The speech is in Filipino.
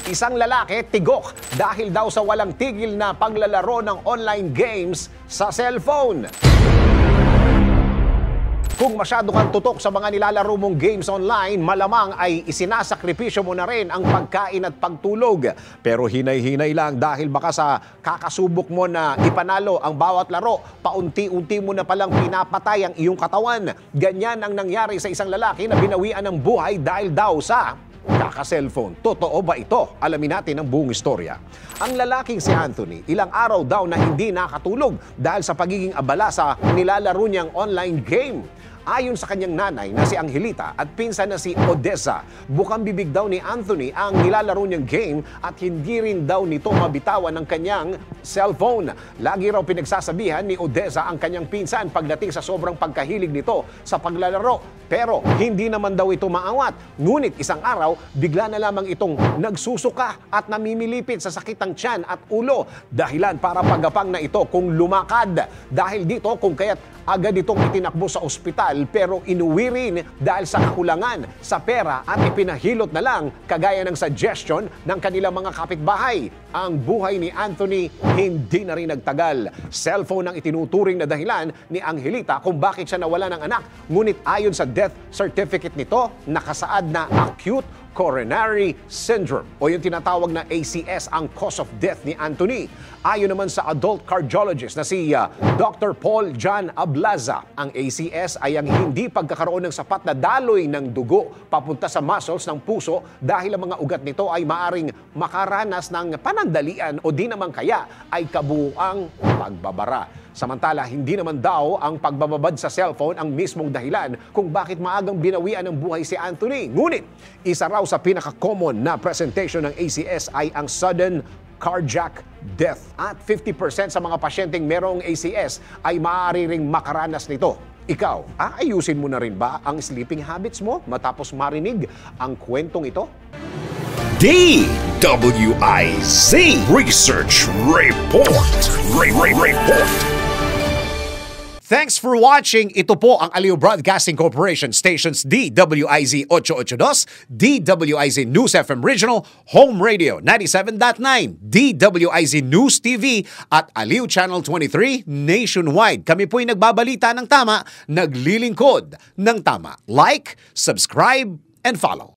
Isang lalaki tigok dahil daw sa walang tigil na paglalaro ng online games sa cellphone. Kung masyado kang tutok sa mga nilalaro mong games online, malamang ay isinasakripisyo mo na rin ang pagkain at pagtulog. Pero hinay-hinay lang dahil baka sa kakasubok mo na ipanalo ang bawat laro, paunti-unti mo na palang pinapatay ang iyong katawan. Ganyan ang nangyari sa isang lalaki na binawian ng buhay dahil daw sa kaka-cellphone. Totoo ba ito? Alamin natin ang buong istorya. Ang lalaking si Anthony, ilang araw daw na hindi nakatulog dahil sa pagiging abala sa nilalaro niyang online game. Ayon sa kanyang nanay na si Angelita at pinsan na si Odessa, bukang bibig daw ni Anthony ang nilalaro niyang game at hindi rin daw nito mabitawan ng kanyang cellphone. Lagi raw pinagsasabihan ni Odessa ang kanyang pinsan pagdating sa sobrang pagkahilig nito sa paglalaro. Pero hindi naman daw ito maawat. Ngunit isang araw, bigla na lamang itong nagsusuka at namimilipit sa sakit ng tiyan at ulo. Dahilan para pagapang na ito kung lumakad. Dahil dito kung kaya't agad itong itinakbo sa ospital pero inuwi rin dahil sa kakulangan sa pera at ipinahilot na lang kagaya ng suggestion ng kanilang mga kapitbahay. Ang buhay ni Anthony hindi na rin nagtagal. Cellphone ang itinuturing na dahilan ni Angelita kung bakit siya nawala ng anak. Ngunit ayon sa death certificate nito, nakasaad na acute coronary syndrome o yung tinatawag na ACS ang cause of death ni Anthony. Ayon naman sa adult cardiologist na si Dr. Paul John Ablaza, ang ACS ay ang hindi pagkakaroon ng sapat na daloy ng dugo papunta sa muscles ng puso dahil ang mga ugat nito ay maaring makaranas ng panandalian o di naman kaya ay kabuuang pagbabara. Samantala, hindi naman daw ang pagbababad sa cellphone ang mismong dahilan kung bakit maagang binawian ng buhay si Anthony. Ngunit, isa raw sa pinaka-common na presentation ng ACS ay ang sudden cardiac death. At 50% sa mga pasyenteng merong ACS ay maaari ring makaranas nito. Ikaw, aayusin mo na rin ba ang sleeping habits mo matapos marinig ang kwentong ito? DWIZ Research Report. Report. Thanks for watching. Ito po ang Aliw Broadcasting Corporation stations DWIZ 882, DWIZ News FM Regional, Home Radio 97.9, DWIZ News TV at Aliw Channel 23 nationwide. Kami po'y nagbabalita ng tama, naglilingkod ng tama. Like, subscribe, and follow.